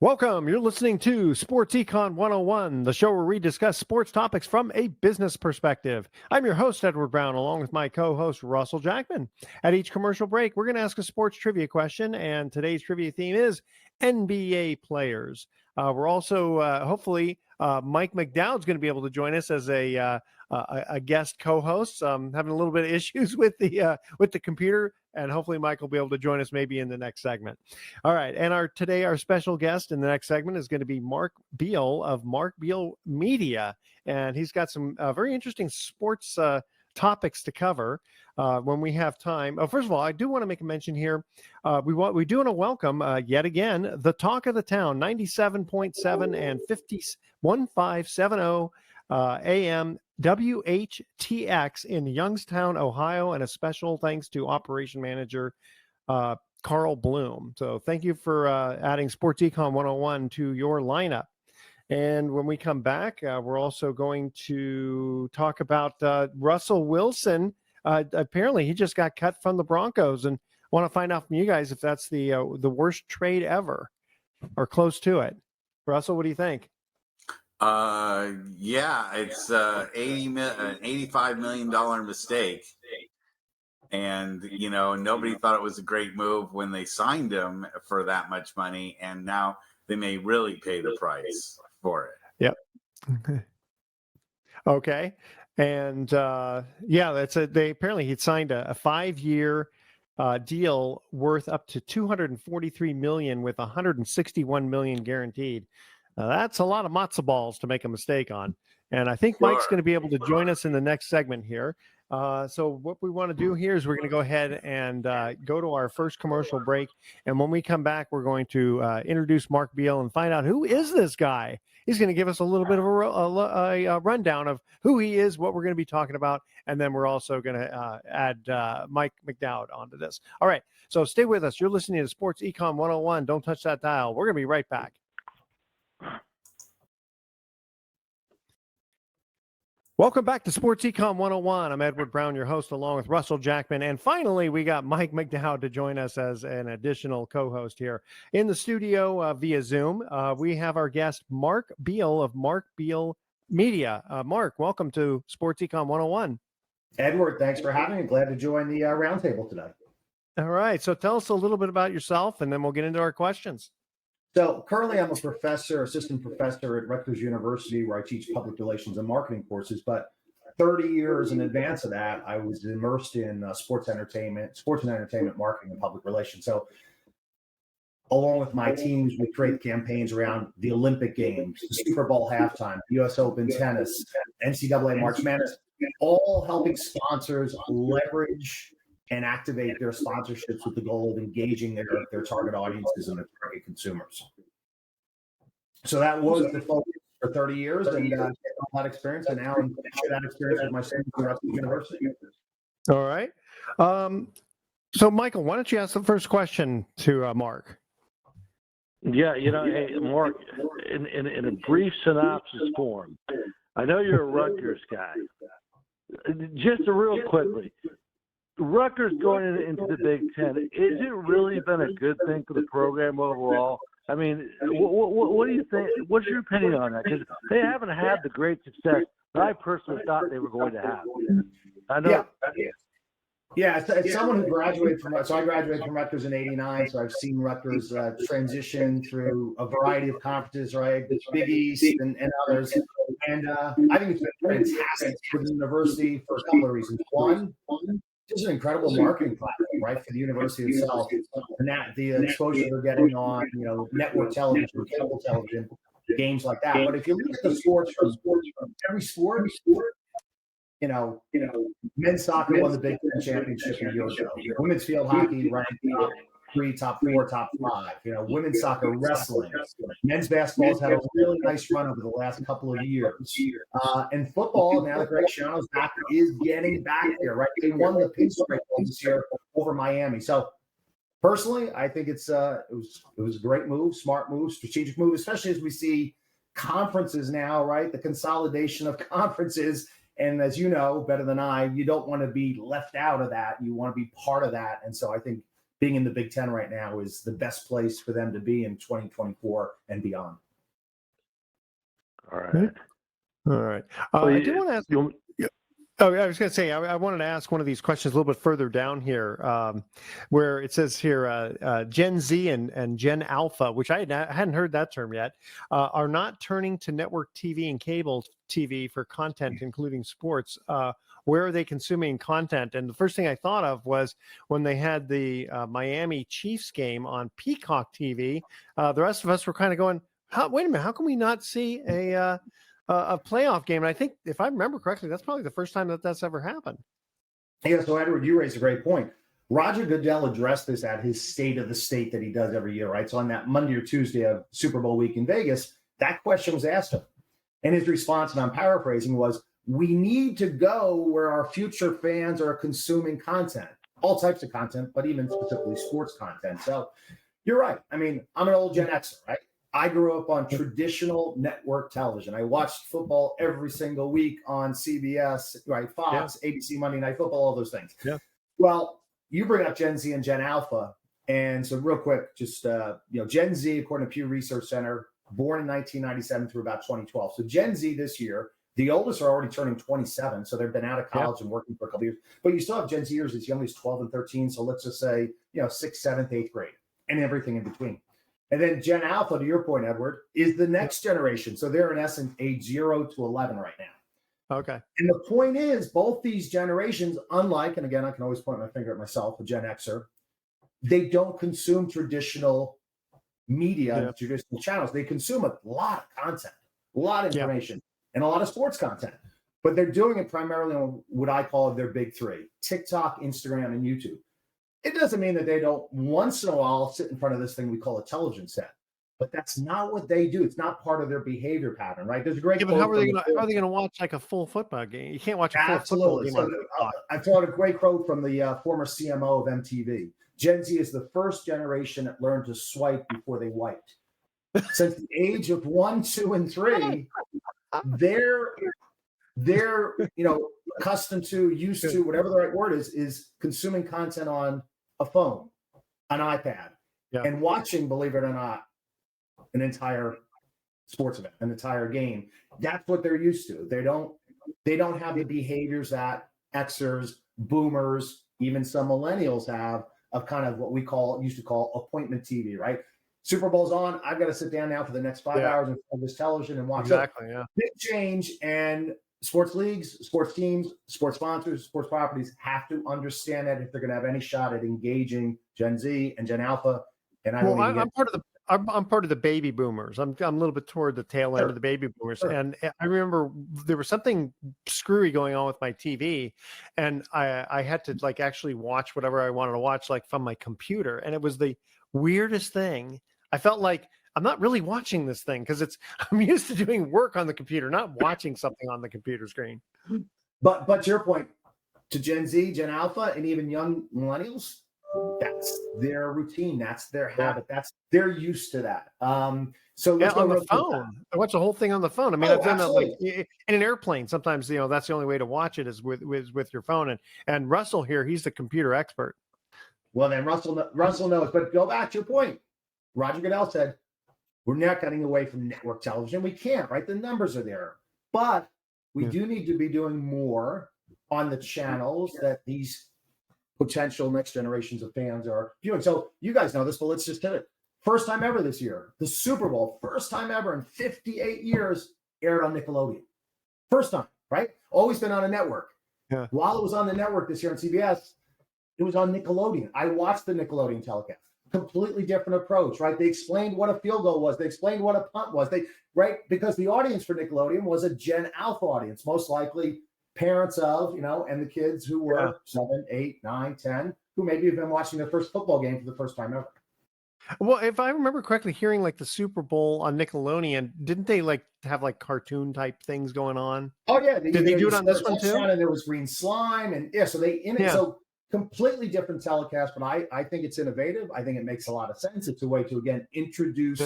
Welcome. You're listening to Sports Econ 101, the show where we discuss sports topics from a business perspective. I'm your host, Edward Brown, along with my co-host, Russell Jackman. At each commercial break, we're going to ask a sports trivia question, and today's trivia theme is NBA players. We're also, hopefully, Mike McDowd is going to be able to join us as a guest co-host. Having a little bit of issues with the computer, and hopefully Mike will be able to join us maybe in the next segment. All right, and our special guest in the next segment is going to be Mark Beal of Mark Beal Media, and he's got some very interesting sports topics to cover when we have time. First of all, I do want to make a mention here. We do want to welcome yet again the talk of the town, 97.7 and 1570 AM WHTX in Youngstown, Ohio, and a special thanks to Operation Manager Carl Bloom. So thank you for adding Sports Econ 101 to your lineup. And when we come back, we're also going to talk about Russell Wilson. Apparently, he just got cut from the Broncos, and I want to find out from you guys if that's the worst trade ever or close to it. Russell, what do you think? Yeah, it's an $85 million mistake. And, you know, nobody thought it was a great move when they signed him for that much money. And now they may really pay the price for it. Yep. Okay. And they apparently he'd signed a 5-year deal worth up to $243 million with $161 million guaranteed. That's a lot of matzo balls to make a mistake on. And I think Mike's going to be able to join us in the next segment here. So what we want to do here is we're going to go ahead and go to our first commercial break. And when we come back, we're going to introduce Mark Beal and find out who is this guy. He's going to give us a little bit of a rundown of who he is, what we're going to be talking about. And then we're also going to add Mike McDowd onto this. All right. So stay with us. You're listening to Sports Econ 101. Don't touch that dial. We're going to be right back. Welcome back to Sports Econ 101. I'm Edward Brown, your host, along with Russell Jackman. And finally, we got Mike McDowd to join us as an additional co-host here. In the studio via Zoom, we have our guest, Mark Beal of Mark Beal Media. Mark, welcome to Sports Econ 101. Edward, thanks for having me. Glad to join the roundtable today. All right. So tell us a little bit about yourself, and then we'll get into our questions. So currently I'm a assistant professor at Rutgers University, where I teach public relations and marketing courses. But 30 years in advance of that, I was immersed in sports and entertainment marketing and public relations. So along with my teams, we create campaigns around the Olympic Games, the Super Bowl halftime, US Open tennis, NCAA March Madness, all helping sponsors leverage and activate their sponsorships with the goal of engaging their target audiences and their target consumers. So that was the focus for 30 years, and a lot of experience, and now I'm share that experience with my students at Rutgers University. All right. So, Michael, why don't you ask the first question to Mark? Yeah, hey, Mark, in a brief synopsis form, I know you're a Rutgers guy. Just real quickly, Rutgers going into the Big Ten, is it really been a good thing for the program overall? I mean, what do you think? What's your opinion on that? Because they haven't had the great success that I personally thought they were going to have. I know. Yeah, as someone who graduated I graduated from Rutgers in '89, so I've seen Rutgers transition through a variety of conferences, right? Big East and others. And I think it's been fantastic for the university for a couple of reasons. One, just an incredible marketing platform, right, for the university itself, and that the exposure they're getting on, network television, cable television, games like that. But if you look at the sports from every sport, men's soccer won the Big Ten championship a year ago. Women's field hockey ranked top 3, top 4, top 5. Women's soccer, wrestling, men's basketball's had a really nice run over the last couple of years. And football, now that Greg Schiano's back, is getting back there, right? They won the Pinstripe Bowl this year over Miami. So personally, I think it was a great move, smart move, strategic move, especially as we see conferences now, right? The consolidation of conferences. And as you know better than I, you don't want to be left out of that. You want to be part of that. And so I think being in the Big Ten right now is the best place for them to be in 2024 and beyond. All right. All right. Well, I do want to ask. Oh, I was going to say, I wanted to ask one of these questions a little bit further down here, where it says here, Gen Z and Gen Alpha, which I hadn't heard that term yet, are not turning to network TV and cable TV for content, including sports. Where are they consuming content? And the first thing I thought of was when they had the Miami Chiefs game on Peacock TV. The rest of us were kind of going, wait a minute, how can we not see a playoff game? And I think, if I remember correctly, that's probably the first time that's ever happened. Yeah, so Edward, you raised a great point. Roger Goodell addressed this at his State of the State that he does every year, right? So on that Monday or Tuesday of Super Bowl week in Vegas, that question was asked him. And his response, and I'm paraphrasing, was, we need to go where our future fans are consuming content, all types of content, but even specifically sports content. So you're right. I mean, I'm an old Gen Xer, right? I grew up on traditional network television. I watched football every single week on CBS, right? Fox, ABC, Monday Night Football, all those things. Yeah. Well, you bring up Gen Z and Gen Alpha. And so real quick, just, Gen Z, according to Pew Research Center, born in 1997 through about 2012. So Gen Z this year, the oldest are already turning 27. So they've been out of college and working for a couple of years. But you still have Gen Zers as young as 12 and 13. So let's just say, 6th, 7th, 8th grade and everything in between. And then Gen Alpha, to your point, Edward, is the next generation. So they're in essence age 0 to 11 right now. Okay. And the point is, both these generations, unlike, and again, I can always point my finger at myself, a Gen Xer, they don't consume traditional media, traditional channels. They consume a lot of content, a lot of information, and a lot of sports content. But they're doing it primarily on what I call their big three: TikTok, Instagram, and YouTube. It doesn't mean that they don't once in a while sit in front of this thing we call a television set, but that's not what they do. It's not part of their behavior pattern, right? There's a great. But how are they going to watch like a full football game? You can't watch a full football game. So, I thought a great quote from the former CMO of MTV. Gen Z is the first generation that learned to swipe before they wiped. Since the age of 1, 2, and 3, they're accustomed to, used to, whatever the right word is consuming content on a phone, an iPad, and watching, believe it or not, an entire sports event, an entire game. That's what they're used to. They don't have the behaviors that Xers, boomers, even some millennials have of kind of what we used to call appointment TV, right? Super Bowl's on. I've got to sit down now for the next 5 hours in front of this television and watch Exactly. Big change, and sports leagues, sports teams, sports sponsors, sports properties have to understand that if they're going to have any shot at engaging Gen Z and Gen Alpha. And I'm part of the baby boomers. I'm a little bit toward the tail end of the baby boomers. Sure. And I remember there was something screwy going on with my TV, and I had to actually watch whatever I wanted to watch from my computer. And it was the weirdest thing. I felt like I'm not really watching this thing because I'm used to doing work on the computer, not watching something on the computer screen. But to your point, to Gen Z, Gen Alpha, and even young millennials, that's their routine. That's their habit. They're used to that. So let's go on the phone. I watch the whole thing on the phone. I mean, I've done that in an airplane. Sometimes, that's the only way to watch it is with your phone. And Russell here, he's the computer expert. Well, then Russell knows. But go back to your point. Roger Goodell said, we're not getting away from network television. We can't, right? The numbers are there. But we do need to be doing more on the channels that these potential next generations of fans are viewing. So you guys know this, but let's just hit it. First time ever this year, the Super Bowl, first time ever in 58 years, aired on Nickelodeon. First time, right? Always been on a network. Yeah. While it was on the network this year on CBS, it was on Nickelodeon. I watched the Nickelodeon telecast. Completely different approach, right? They explained what a field goal was. They explained what a punt was. Because the audience for Nickelodeon was a Gen Alpha audience, most likely parents of, and the kids who were 7, 8, 9, 10, who maybe have been watching their first football game for the first time ever. Well, if I remember correctly, hearing the Super Bowl on Nickelodeon, didn't they have cartoon type things going on? Oh yeah, did they do it on this one too? And there was green slime, and so completely different telecast. But I think it's innovative. I think it makes a lot of sense. It's a way to again introduce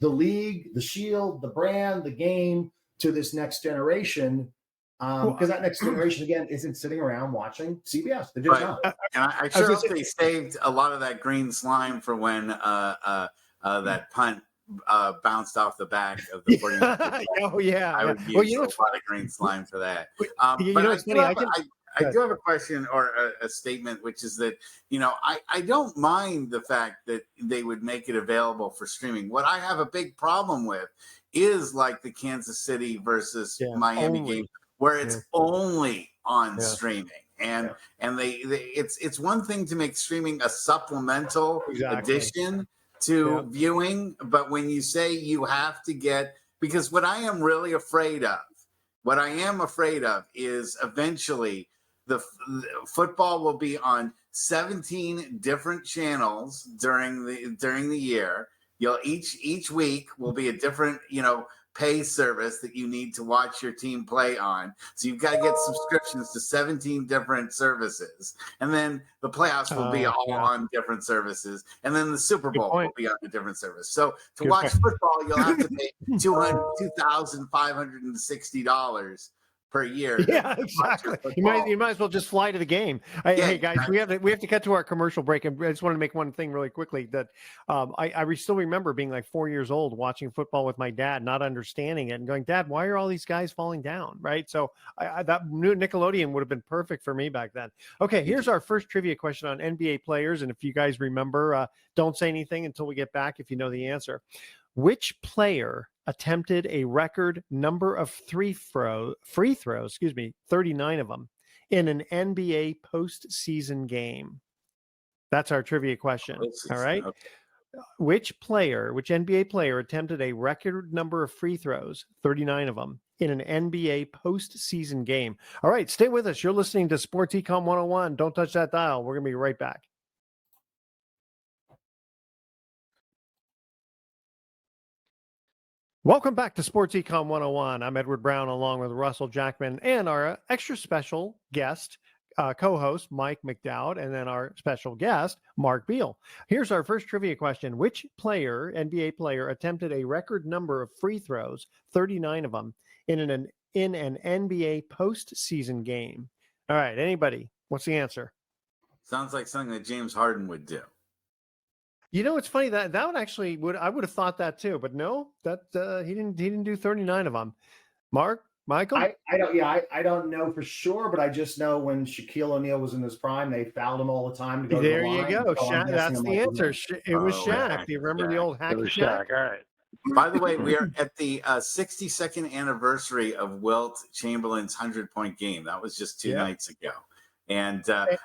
the league, the Shield, the brand, the game to this next generation. because that next generation again isn't sitting around watching CBS. They're just not. And I sure hope they saved a lot of that green slime for when that punt bounced off the back of the 49ers. Oh yeah. I would use a lot of green slime for that. But I do have a question or a statement, which is that, I don't mind the fact that they would make it available for streaming. What I have a big problem with is like the Kansas City versus Miami game, where it's only on streaming. And it's one thing to make streaming a supplemental addition to viewing, but when you say you have to get, because what I am really afraid of is eventually the football will be on 17 different channels during the year. Each week will be a different, pay service that you need to watch your team play on. So you've got to get subscriptions to 17 different services. And then the playoffs will be all on different services. And then the Super Bowl will be on a different service. So to watch football, you'll have to pay $2,560 per year. Yeah, exactly. You might as well just fly to the game. Hey guys, we have to cut to our commercial break, and I just want to make one thing really quickly that I still remember being like 4 years old watching football with my dad, not understanding it, and going, "Dad, why are all these guys falling down?" Right? So that new Nickelodeon would have been perfect for me back then. Okay, here's our first trivia question on NBA players, and if you guys remember, don't say anything until we get back if you know the answer. Which player attempted a record number of free throws, 39 of them, in an NBA postseason game? That's our trivia question. All right. Okay. Which NBA player attempted a record number of free throws, 39 of them, in an NBA postseason game? All right, stay with us. You're listening to Sports Econ 101. Don't touch that dial. We're going to be right back. Welcome back to Sports Econ 101. I'm Edward Brown along with Russell Jackman and our extra special guest, co-host Mike McDowd, and then our special guest, Mark Beal. Here's our first trivia question. Which NBA player, attempted a record number of free throws, 39 of them, in an NBA postseason game? All right, anybody? What's the answer? Sounds like something that James Harden would do. It's funny that would actually I would have thought that too, but no, that he didn't do 39 of them. Michael? I don't know for sure, but I just know when Shaquille O'Neal was in his prime, they fouled him all the time to go there to the line. You go. Shaq, that's the answer. It was Shaq. Do you remember the old hacky Shaq? All right. By the way, we are at the 62nd anniversary of Wilt Chamberlain's 100-point game. That was just two nights ago. And I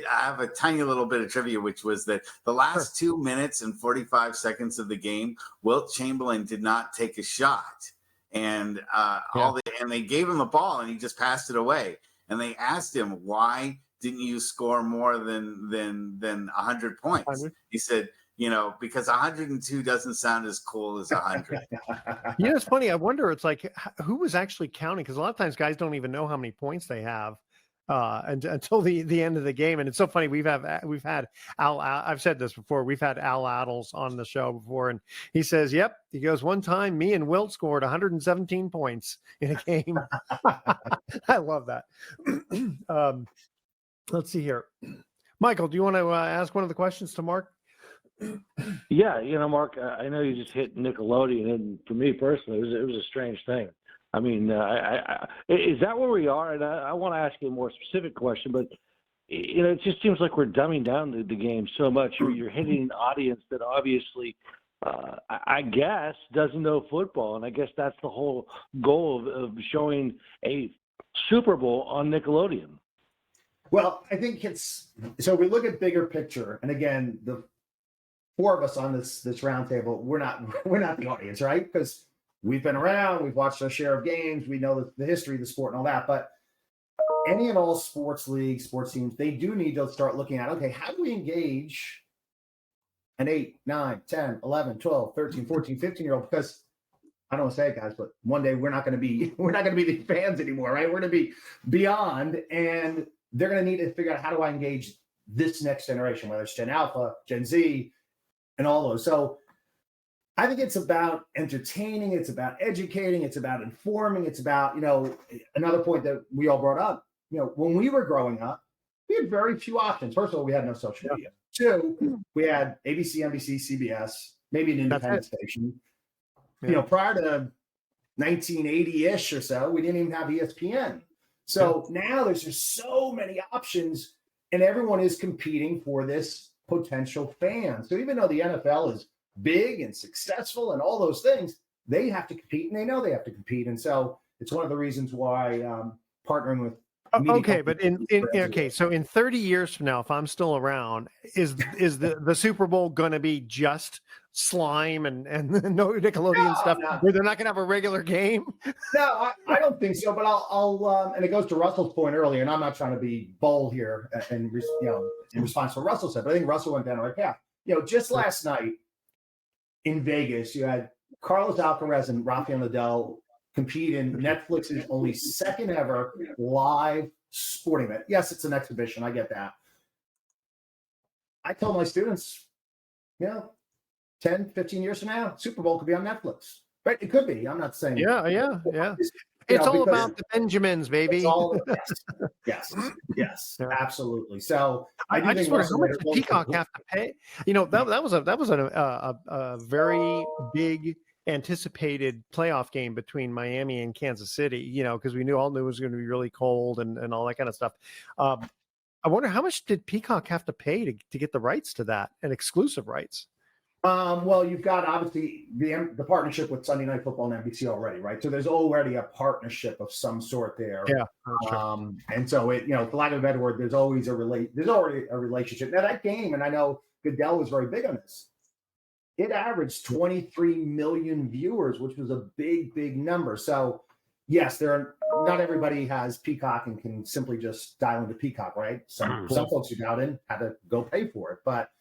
have a tiny little bit of trivia, which was that the last 2 minutes and 45 seconds of the game, Wilt Chamberlain did not take a shot. And and they gave him the ball and he just passed it away. And they asked him, why didn't you score more than 100 points? 100? He said, because 102 doesn't sound as cool as 100. It's funny. I wonder, it's like, who was actually counting? Because a lot of times guys don't even know how many points they have. Until the end of the game. And it's so funny. We've had Al, I've said this before. We've had Al Adels on the show before. And he says, he goes, one time me and Wilt scored 117 points in a game. I love that. Let's see here. Michael, do you want to ask one of the questions to Mark? Yeah. Mark, I know you just hit Nickelodeon. And for me personally, it was a strange thing. I mean, is that where we are? And I want to ask you a more specific question, but it just seems like we're dumbing down the game so much. You're hitting an audience that obviously, I guess, doesn't know football, and I guess that's the whole goal of showing a Super Bowl on Nickelodeon. Well, I think so. We look at bigger picture, and again, the four of us on this round table, we're not the audience, right? Because we've been around, we've watched our share of games, we know the history of the sport and all that. But any and all sports leagues, sports teams, they do need to start looking at, okay, how do we engage an 8, 9, 10, 11, 12, 13, 14, 15-year-old? Because I don't want to say it, guys, but one day we're not going to be the fans anymore, right? We're going to be beyond, and they're going to need to figure out, how do I engage this next generation, whether it's Gen Alpha, Gen Z, and all those. So I think it's about entertaining. It's about educating. It's about informing. It's about, another point that we all brought up. When we were growing up, we had very few options. First of all, we had no social media. Two, we had ABC, NBC, CBS, maybe an independent station. Yeah. Prior to 1980-ish or so, we didn't even have ESPN. So now there's just so many options, and everyone is competing for this potential fan. So even though the NFL is big and successful and all those things, they have to compete, and they know they have to compete. And so it's one of the reasons why partnering with okay, but so in 30 years from now, if I'm still around, is the Super Bowl going to be just slime and no Nickelodeon stuff? No. Where they're not going to have a regular game? No, I don't think so. But I'll and it goes to Russell's point earlier, and I'm not trying to be bold here and in response to what Russell said, but I think Russell went down the right path. Just last night in Vegas, you had Carlos Alcaraz and Rafael Nadal compete in Netflix's only second ever live sporting event. Yes, it's an exhibition. I get that. I told my students, 10, 15 years from now, Super Bowl could be on Netflix. Right? It could be. I'm not saying. Yeah. It's all about the Benjamins, baby. It's all, yes, absolutely. So I just wonder how much did Peacock have to pay? That was a very big anticipated playoff game between Miami and Kansas City, because we all knew it was going to be really cold and all that kind of stuff. I wonder how much did Peacock have to pay to get the rights to that and exclusive rights? Well, you've got obviously the partnership with Sunday Night Football and NBC already, right? So there's already a partnership of some sort there. Yeah. Sure. And so for lack of a better word, there's already a relationship. Now that game, and I know Goodell was very big on this, it averaged 23 million viewers, which was a big, big number. So yes, not everybody has Peacock and can simply just dial into Peacock, right? Some folks who dialed in had to go pay for it. But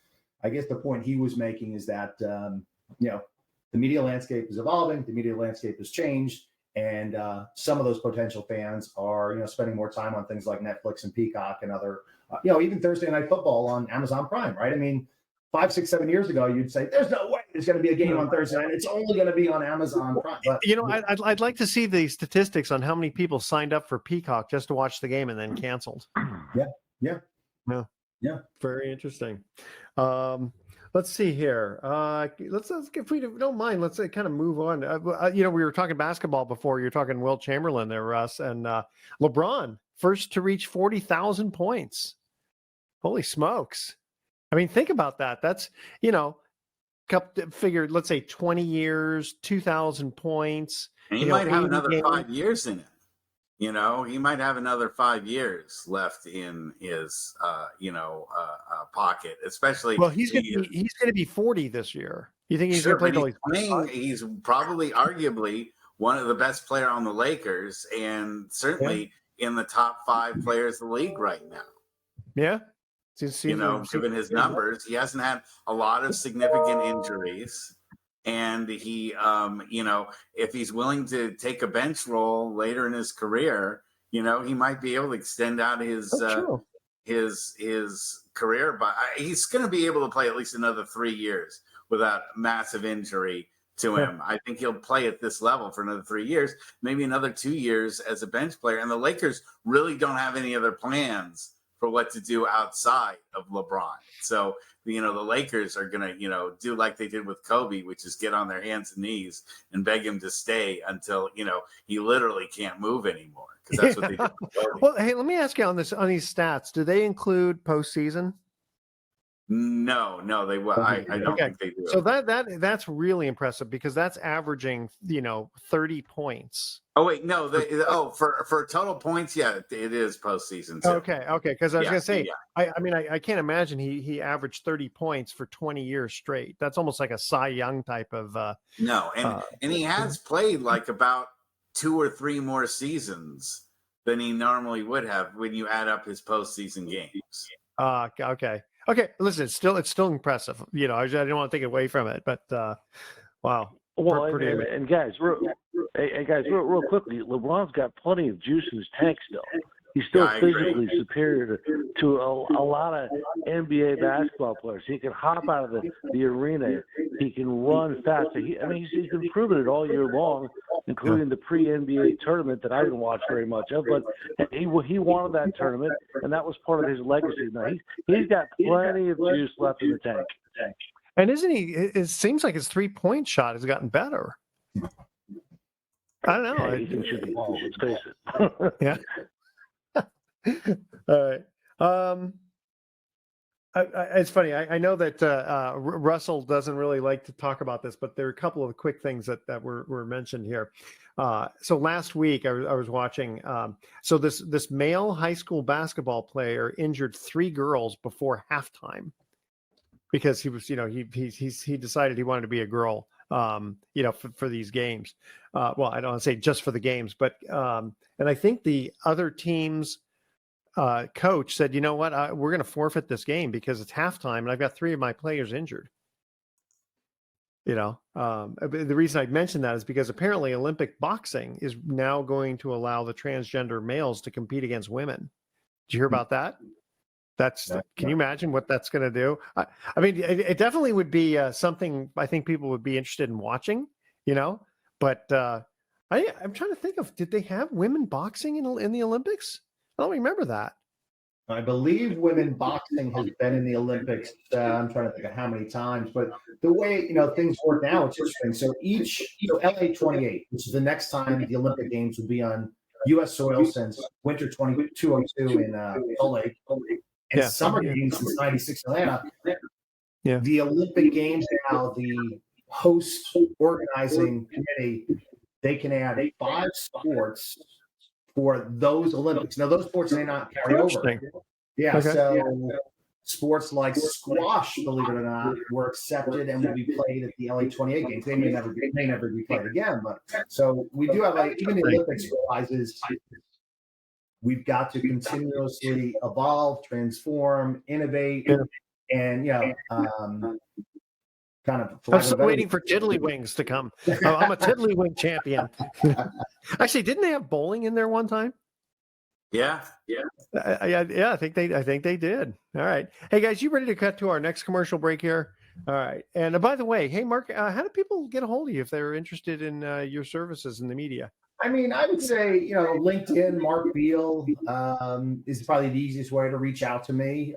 I guess the point he was making is that, the media landscape is evolving, the media landscape has changed, and some of those potential fans are, spending more time on things like Netflix and Peacock and other, even Thursday Night Football on Amazon Prime, right? I mean, 5, 6, 7 years ago, you'd say, there's no way there's going to be a game on Thursday night. It's only going to be on Amazon Prime. But, I'd like to see the statistics on how many people signed up for Peacock just to watch the game and then canceled. Yeah. Very interesting. Let's see here. Let's if we don't mind, let's kind of move on. We were talking basketball before. You're talking Will Chamberlain there, Russ, and LeBron first to reach 40,000 points. Holy smokes! I mean, think about that. That's figured. Let's say 20 years, 2,000 points. And he might have another 5 years in it. He might have another 5 years left in his, pocket, especially. Well, he's going to be 40 this year. You think he's going to play till he's 45? He's probably arguably one of the best player on the Lakers and certainly in the top 5 players in the league right now. Yeah. Given his numbers, he hasn't had a lot of significant injuries. And he, if he's willing to take a bench role later in his career, he might be able to extend out his career. But he's going to be able to play at least another 3 years without massive injury to him. I think he'll play at this level for another 3 years, maybe another 2 years as a bench player. And the Lakers really don't have any other plans for what to do outside of LeBron. So, the Lakers are going to, do like they did with Kobe, which is get on their hands and knees and beg him to stay until, he literally can't move anymore. Because that's what they did with Kobe. Well, hey, let me ask you on these stats. Do they include postseason? No, they will. I don't think they do. So that's really impressive because that's averaging 30 points. Oh wait, no, for total points, yeah, it is postseason too. Okay, because I was gonna say, I can't imagine he averaged 30 points for 20 years straight. That's almost like a Cy Young type of. No, and he has played like about 2 or 3 more seasons than he normally would have when you add up his postseason games. Okay. Listen, it's still impressive. I didn't want to take it away from it, but wow. Well, and guys, real quickly, LeBron's got plenty of juice in his tank still. He's still Yeah, I agree. physically superior to a lot of NBA basketball players. He can hop out of the arena. He can run fast. He's been proving it all year long, including the pre-NBA tournament that I didn't watch very much of. But he wanted that tournament, and that was part of his legacy. Now he's got plenty of juice left in the tank. And isn't he? It seems like his 3-point shot has gotten better. I don't know. Yeah, he can shoot the ball. Let's face it. Yeah. All right. It's funny. I know that Russell doesn't really like to talk about this, but there are a couple of quick things that were mentioned here. So last week I was watching. So this male high school basketball player injured 3 girls before halftime because he was, he decided he wanted to be a girl, for these games. Well, I don't want to say just for the games, but and I think the other team's coach said, you know what, we're going to forfeit this game because it's halftime and I've got 3 of my players injured. The reason I mentioned that is because apparently Olympic boxing is now going to allow the transgender males to compete against women. Did you hear about that? Can you imagine what that's going to do? It definitely would be something I think people would be interested in watching, but I'm trying to think of, did they have women boxing in the Olympics? I don't remember that. I believe women boxing has been in the Olympics. I'm trying to think of how many times, but the way things work now, it's interesting. So LA 28, which is the next time the Olympic Games will be on U.S. soil since winter 2002 in Salt Lake, and Summer Games since '96 Atlanta. Yeah. The Olympic Games now, the host organizing committee, they can add 5 sports for those Olympics. Now, those sports may not carry over. Yeah, okay. So sports like squash, believe it or not, were accepted and will be played at the LA 28 games. They may never be played again. But so we do have even the Olympics realizes we've got to continuously evolve, transform, innovate, and kind of. I'm still waiting for tiddlywinks to come. I'm a tiddlywink champion. Actually, didn't they have bowling in there one time? Yeah. I think they did. All right. Hey guys, you ready to cut to our next commercial break here? All right. And by the way, hey Mark, how do people get a hold of you if they're interested in your services in the media? I would say LinkedIn, Mark Beal is probably the easiest way to reach out to me.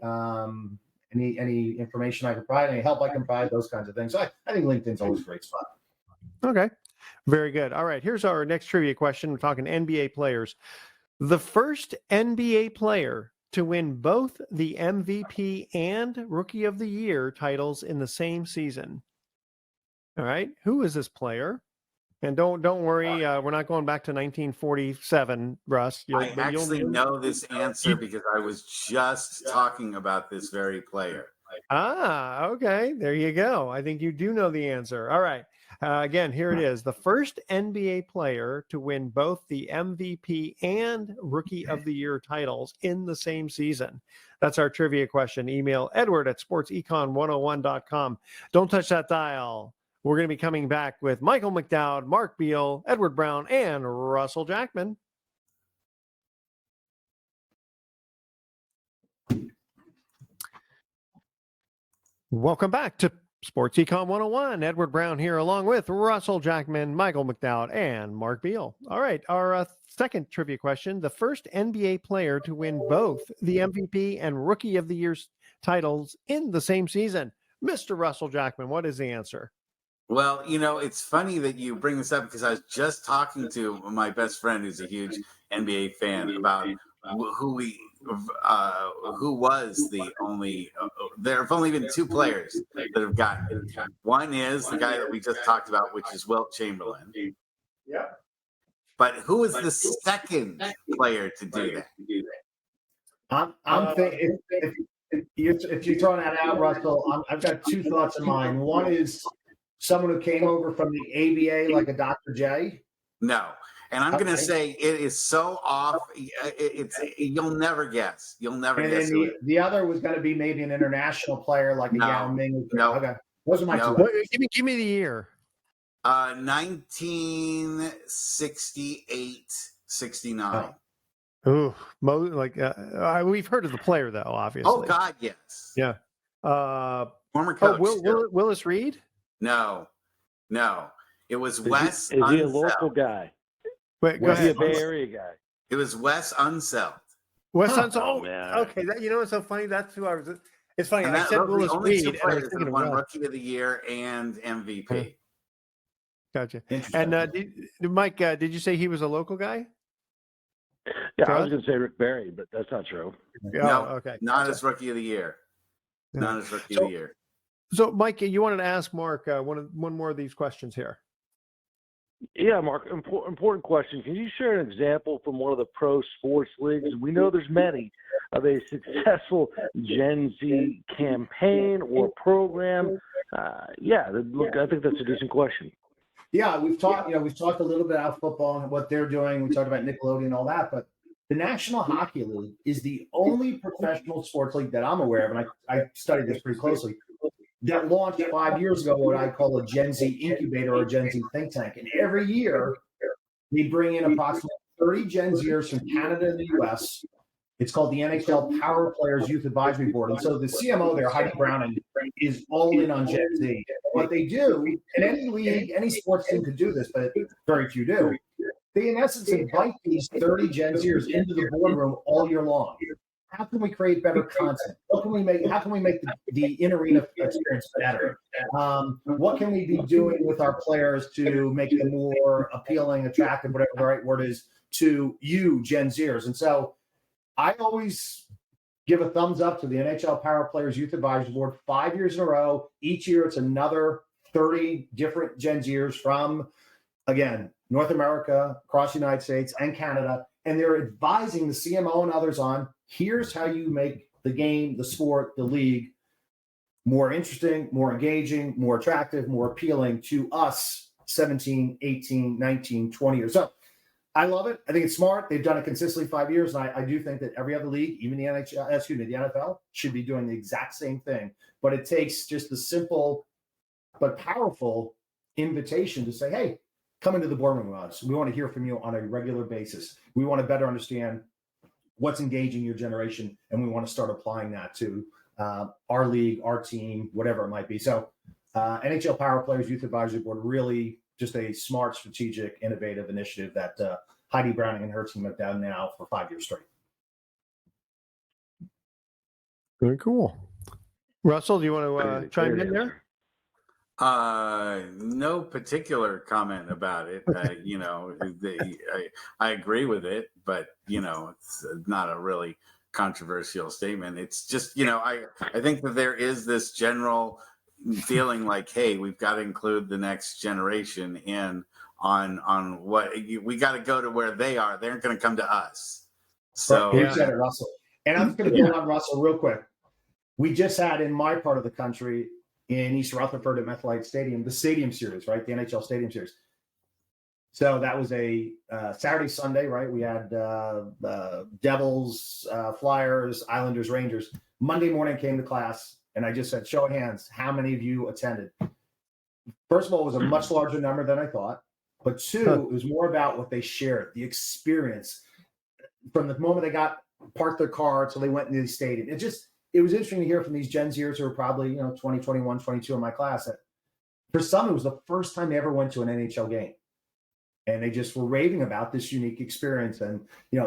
Any information I can provide, any help I can provide, those kinds of things. So I think LinkedIn's always a great spot. Okay. Very good. All right. Here's our next trivia question. We're talking NBA players. The first NBA player to win both the MVP and Rookie of the Year titles in the same season. All right. Who is this player? And don't worry, we're not going back to 1947, Russ. I actually know this answer because I was just talking about this very player. Okay. There you go. I think you do know the answer. All right. Again, here it is. The first NBA player to win both the MVP and Rookie of the Year titles in the same season. That's our trivia question. Email edward@sportsecon101.com. Don't touch that dial. We're going to be coming back with Michael McDowd, Mark Beal, Edward Brown, and Russell Jackman. Welcome back to Sports Econ 101. Edward Brown here along with Russell Jackman, Michael McDowd, and Mark Beal. All right, our second trivia question. The first NBA player to win both the MVP and Rookie of the Year titles in the same season. Mr. Russell Jackman, what is the answer? Well, it's funny that you bring this up because I was just talking to my best friend who's a huge NBA fan about who was the only. There have only been 2 players that have gotten it. One is the guy that we just talked about, which is Wilt Chamberlain. Yeah. But who is the second player to do that? I'm thinking if you're throwing that out, Russell, I've got 2 thoughts in mind. One is someone who came over from the ABA, like a Dr. J. No, and I'm going to say it is so off. You'll never guess. You'll never guess. And then the other was going to be maybe an international player, like a Yao Ming. No. Okay, those are my 2. Give me the year. 1968, 69. Ooh, we've heard of the player though, obviously. Oh God, yes. Yeah. Former coach. Willis Reed? No. It was Wes. Is he a local guy? Wait, go Is he a ahead. Bay Area guy? It was Wes Unseld. Wes Huh. Unseld. Oh, man. okay. You know what's so funny? That's who I was. It's funny. And I that said those are Willis the only Reed, two and I players was that thinking of won Wes. Rookie of the Year and MVP. Gotcha. Interesting. And Mike, did you say he was a local guy? Yeah, I was going to say Rick Barry, but that's not true. No, okay. not Gotcha. as Rookie of the Year. Yeah. Not as Rookie of the Year. So, Mike, you wanted to ask Mark one more of these questions here. Yeah, Mark, important question. Can you share an example from one of the pro sports leagues? We know there's many of a successful Gen Z campaign or program. Look, I think that's a decent question. Yeah, we've talked a little bit about football and what they're doing. We talked about Nickelodeon and all that, but the National Hockey League is the only professional sports league that I'm aware of, and I studied this pretty closely, that launched 5 years ago what I call a Gen Z incubator or Gen Z think tank. And every year they bring in approximately 30 Gen Zers from Canada and the US. It's called the NHL Power Players Youth Advisory Board. And so the CMO there, Heidi Browning, is all in on Gen Z. What they do, and any league, any sports team could do this, but very few do. They, in essence, invite these 30 Gen Zers into the boardroom all year long. How can we create better content? How can we make the in-arena experience better? What can we be doing with our players to make them more appealing, attractive, whatever the right word is, to you, Gen Zers? And so I always give a thumbs up to the NHL Power Players Youth Advisory Board 5 years in a row. Each year it's another 30 different Gen Zers from, again, North America, across the United States, and Canada. And they're advising the CMO and others on, here's how you make the game, the sport, the league more interesting, more engaging, more attractive, more appealing to us 17, 18, 19, 20 years old. I love it. I think it's smart. They've done it consistently 5 years. And I do think that every other league, even the NFL, should be doing the exact same thing. But it takes just the simple but powerful invitation to say, hey, come into the boardroom with us. We want to hear from you on a regular basis. We want to better understand what's engaging your generation, and we want to start applying that to our league, our team, whatever it might be. So NHL Power Players Youth Advisory Board, really just a smart, strategic, innovative initiative that Heidi Browning and her team have done now for 5 years straight. Very cool. Russell, do you want to chime in there? No particular comment about it. I agree with it, but it's not a really controversial statement. It's just, I think that there is this general feeling like, hey, we've got to include the next generation in on what we got to go to where they are. They aren't going to come to us. So you said it, Russell. And I'm just going to build on Russell real quick. We just had in my part of the country, in East Rutherford at MetLife Stadium, the Stadium Series, right? The NHL Stadium Series. So that was a Saturday, Sunday, right? We had Devils, Flyers, Islanders, Rangers. Monday morning came to class, and I just said, show of hands, how many of you attended? First of all, it was a much larger number than I thought. But two, it was more about what they shared, the experience. From the moment they parked their car till they went into the stadium. It was interesting to hear from these Gen Zers who are probably 20, 21, 22 in my class. That for some, it was the first time they ever went to an NHL game. And they just were raving about this unique experience. And,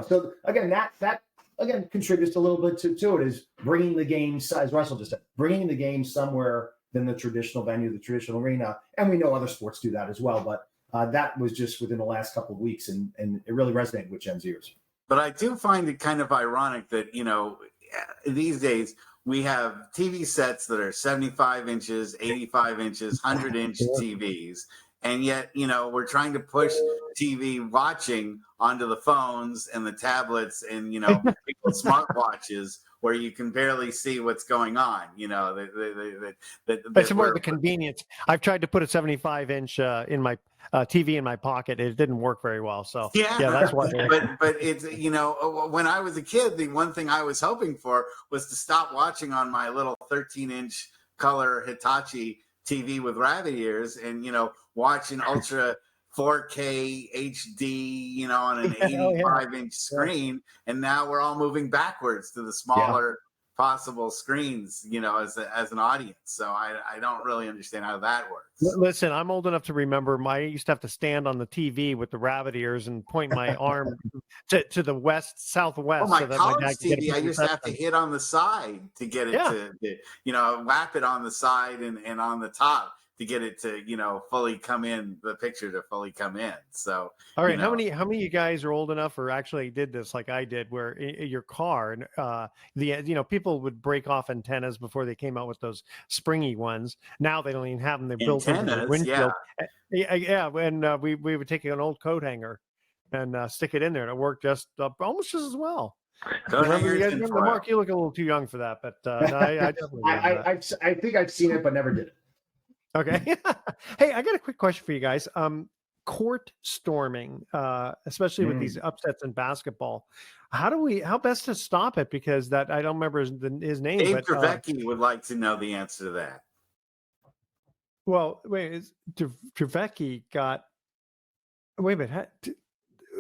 so again, that again contributes a little bit to it, is bringing the game, as Russell just said, bringing the game somewhere than the traditional venue, the traditional arena. And we know other sports do that as well. But that was just within the last couple of weeks. And it really resonated with Gen Zers. But I do find it kind of ironic that, these days we have TV sets that are 75 inches, 85 inches, 100-inch TVs. And yet, we're trying to push TV watching onto the phones and the tablets and, people's smartwatches where you can barely see what's going on. It's more the convenience. I've tried to put a 75-inch in my TV in my pocket. It didn't work very well. So yeah that's why. But it's, when I was a kid, the one thing I was hoping for was to stop watching on my little 13-inch color Hitachi TV with rabbit ears and, watch in ultra 4K HD, on an Oh, yeah. 85-inch screen, and now we're all moving backwards to the smaller possible screens, as an audience. So I don't really understand how that works. Listen, I'm old enough to remember I used to have to stand on the TV with the rabbit ears and point my arm to the southwest. Oh, my so that college my dad could get a TV, I picture used to have to touchdown. hit on the side to get it whap it on the side and on the top to get it to, fully come in, the picture to fully come in. So, All right, how many of you guys are old enough or actually did this like I did, where in your car, people would break off antennas before they came out with those springy ones. Now they don't even have them; they're built into the antennas, windshield. Yeah. And we would take an old coat hanger and stick it in there, and it worked almost just as well. Remember, you guys remember, Mark? You look a little too young for that, but no, I definitely remember that. I think I've seen it, but never did it. Okay. Hey, I got a quick question for you guys. Court storming, especially with these upsets in basketball. How best to stop it? Because I don't remember his name. Dave but Trevecki would like to know the answer to that. Well, wait, Trevecki got. Wait a minute.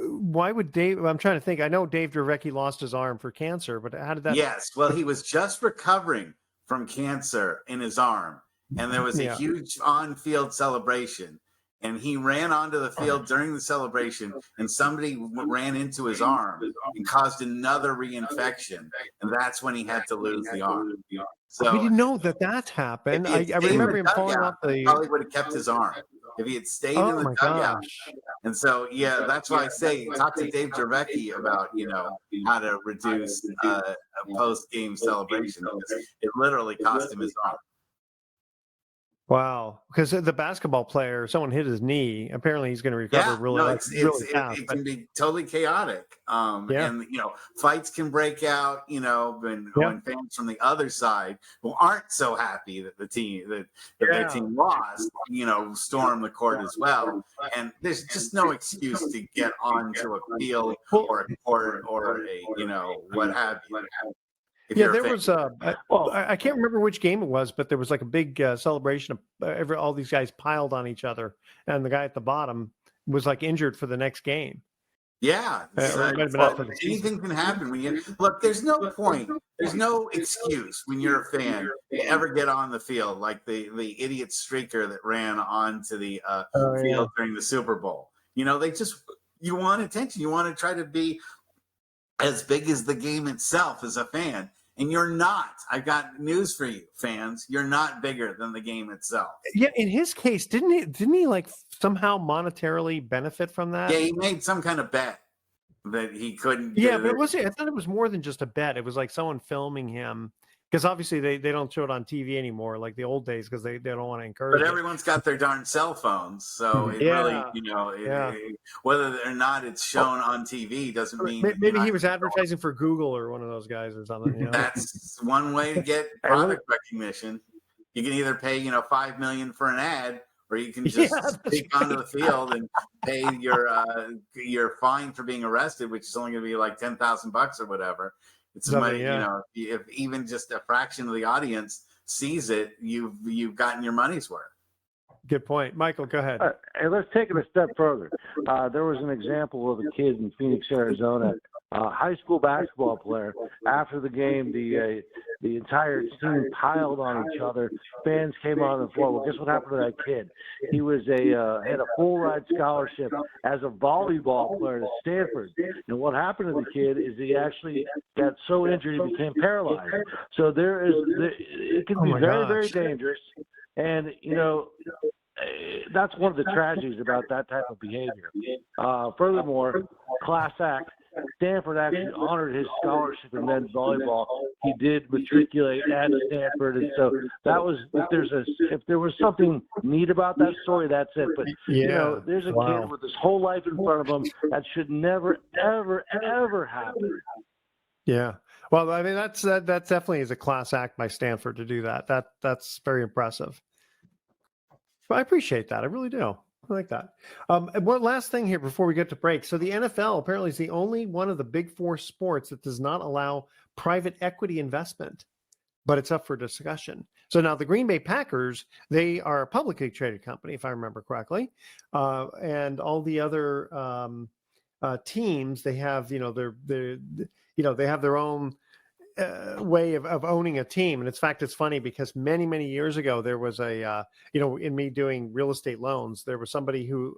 Why would Dave? I'm trying to think. I know Dave Trevecki lost his arm for cancer, but how did that? Yes. Well, he was just recovering from cancer in his arm, and there was a huge on-field celebration. And he ran onto the field during the celebration, and somebody ran into his arm and caused another reinfection. And that's when he had to lose the arm. So we didn't know that happened. I remember him falling off the. Probably would have kept his arm if he had stayed in the dugout. And so, that's why I say talk to Dave Jarecki about how to reduce a post-game celebration, because it literally cost him his arm. Wow, because the basketball player, someone hit his knee. Apparently, he's going to recover really fast. It can be totally chaotic. And fights can break out. When fans from the other side who aren't so happy that their team lost, storm the court as well. And there's just no excuse to get onto a field or a court or what have you. There was I can't remember which game it was, but there was like a big celebration of all these guys piled on each other, and the guy at the bottom was like injured for the next game. Yeah, anything can happen when you look. There's no point. There's no excuse when you're a fan to ever get on the field like the idiot streaker that ran onto the field during the Super Bowl. You want attention. You want to try to be as big as the game itself as a fan. And you're not. I've got news for you, fans. You're not bigger than the game itself. Yeah, in his case, didn't he like somehow monetarily benefit from that? Yeah, he made some kind of bet that he couldn't. Yeah, but I thought it was more than just a bet. It was like someone filming him. Because obviously they don't show it on TV anymore like the old days because they don't want to encourage But everyone's got their darn cell phones. So it really, whether or not it's shown on TV doesn't mean. Maybe he was advertising for Google or one of those guys or something. That's one way to get product recognition. You can either pay, $5 million for an ad, or you can just speak onto the field and pay your fine for being arrested, which is only going to be like $10,000 or whatever. It's money, if even just a fraction of the audience sees it, you've gotten your money's worth. Good point. Michael, go ahead. And let's take it a step further. There was an example of a kid in Phoenix, Arizona, high school basketball player. After the game, the entire team piled on each other. Fans came on the floor. Well, guess what happened to that kid? He was had a full ride scholarship as a volleyball player to Stanford. And what happened to the kid is he actually got so injured he became paralyzed. So it can be very, very dangerous. And that's one of the tragedies about that type of behavior. Furthermore, class act. Stanford actually honored his scholarship in men's volleyball. He did matriculate at Stanford, and so that was. If there was something neat about that story, that's it. But there's a kid with his whole life in front of him that should never, ever, ever happen. Yeah. Well, I mean, that definitely is a class act by Stanford to do that. That's very impressive. I appreciate that. I really do. I like that. And one last thing here before we get to break. So the NFL apparently is the only one of the big four sports that does not allow private equity investment, but it's up for discussion. So now the Green Bay Packers, they are a publicly traded company, if I remember correctly, and all the other teams, they have, they have their own way of owning a team. And in fact, it's funny because many years ago there was in me doing real estate loans, there was somebody who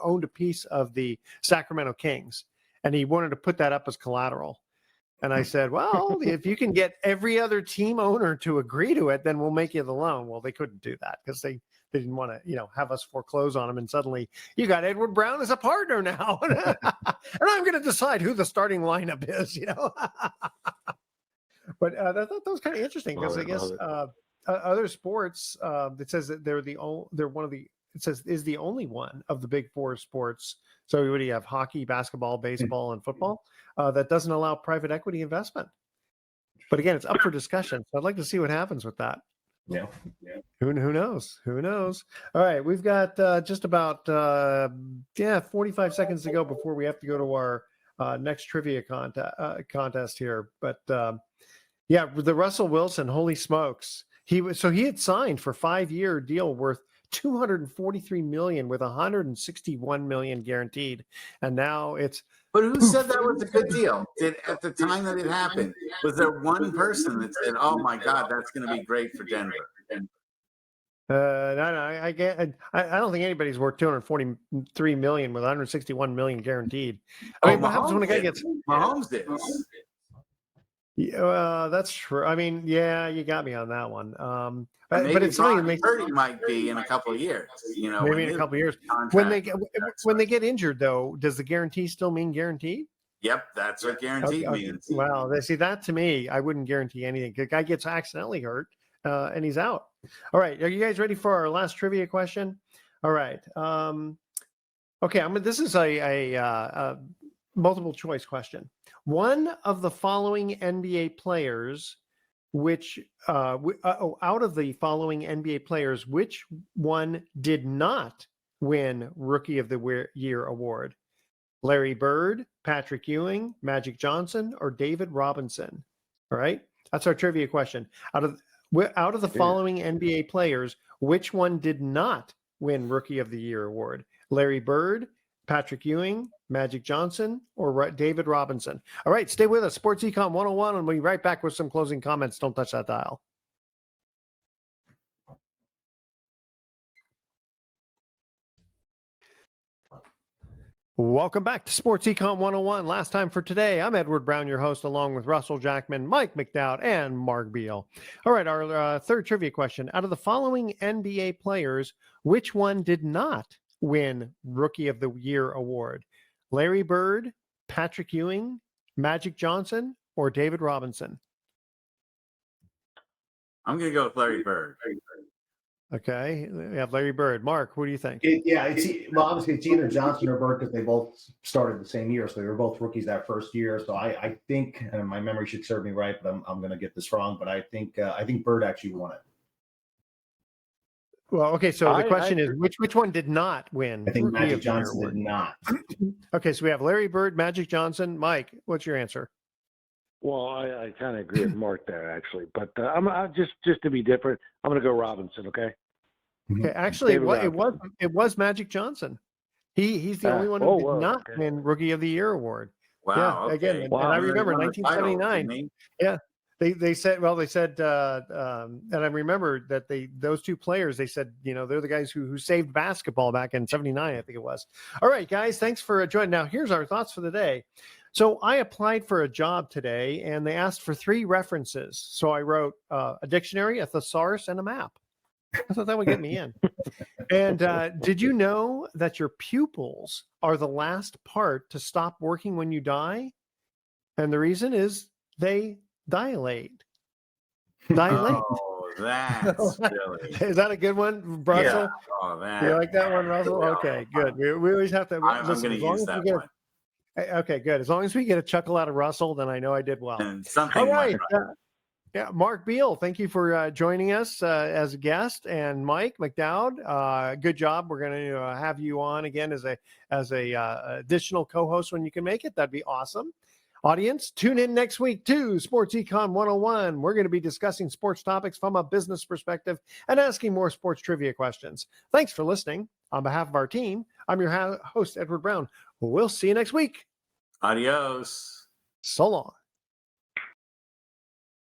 owned a piece of the Sacramento Kings, and he wanted to put that up as collateral. And I said, well, if you can get every other team owner to agree to it, then we'll make you the loan. Well, they couldn't do that because they didn't want to, have us foreclose on them. And suddenly you got Edward Brown as a partner now. And I'm going to decide who the starting lineup is, But I thought that was kind of interesting because I guess other sports, it says that they're one of the, it says is the only one of the big four sports. So what do you have? Hockey, basketball, baseball, and football that doesn't allow private equity investment. But again, it's up for discussion. So I'd like to see what happens with that. Yeah. Who knows? Who knows? All right, we've got just about 45 seconds to go before we have to go to our next trivia contest here. But the Russell Wilson, holy smokes. He had signed for a 5-year deal worth $243 million with $161 million guaranteed. And now it's. But who said that was a good deal? At the time that it happened, was there one person that said, "Oh my God, that's going to be great for Denver"? No, I don't think anybody's worth $243 million with $161 million guaranteed. I mean, what happens when a guy gets Mahomes is? Yeah, that's true. I mean, yeah, you got me on that one. But it's funny. He might be in a couple of years. Maybe in a couple of years. When they get injured, though, does the guarantee still mean guaranteed? Yep, that's what guaranteed means. Well, see, that to me, I wouldn't guarantee anything. The guy gets accidentally hurt, and he's out. All right, are you guys ready for our last trivia question? All right. Okay, this is a multiple choice question. One of the following NBA players, out of the following NBA players, which one did not win Rookie of the Year award? Larry Bird, Patrick Ewing, Magic Johnson, or David Robinson? All right, that's our trivia question. Out of the following NBA players, which one did not win Rookie of the Year award? Larry Bird, Patrick Ewing, Magic Johnson, or David Robinson? All right, stay with us. Sports Econ 101, and we'll be right back with some closing comments. Don't touch that dial. Welcome back to Sports Econ 101. Last time for today, I'm Edward Brown, your host, along with Russell Jackman, Mike McDowd, and Mark Beal. All right, our third trivia question. Out of the following NBA players, which one did not win Rookie of the Year award? Larry Bird, Patrick Ewing, Magic Johnson, or David Robinson? I'm going to go with Larry Bird. Okay, we have Larry Bird. Mark, what do you think? Obviously it's either Johnson or Bird because they both started the same year, so they were both rookies that first year. So I think, and my memory should serve me right, but I'm going to get this wrong. But I think Bird actually won it. Well, okay, so the question is, which one did not win? I think Magic Johnson did not. Okay, so we have Larry Bird, Magic Johnson. Mike, what's your answer? Well, I kind of agree with Mark there, actually. But I'm just to be different, I'm going to go Robinson, okay? Okay, actually, it was Magic Johnson. He's the only one who did not win Rookie of the Year award. Wow. Yeah, okay. again, and I remember 1979. Yeah. They said, and I remember that those two players, they said, they're the guys who saved basketball back in 79, I think it was. All right, guys, thanks for joining. Now, here's our thoughts for the day. So I applied for a job today, and they asked for 3 references. So I wrote a dictionary, a thesaurus, and a map. I thought that would get me in. And did you know that your pupils are the last part to stop working when you die? And the reason is they dilate. Oh, that's silly. Is that a good one, Russell? Yeah. Oh, that. You like that one, Russell? Okay, good. We always have to. I'm going to use that one. Okay, good. As long as we get a chuckle out of Russell, then I know I did well. And something. All right. Mark Beal, thank you for joining us as a guest, and Mike McDowd, good job. We're going to have you on again as a additional co-host when you can make it. That'd be awesome. Audience, tune in next week to Sports Econ 101. We're going to be discussing sports topics from a business perspective and asking more sports trivia questions. Thanks for listening. On behalf of our team, I'm your host, Edward Brown. We'll see you next week. Adios. So long.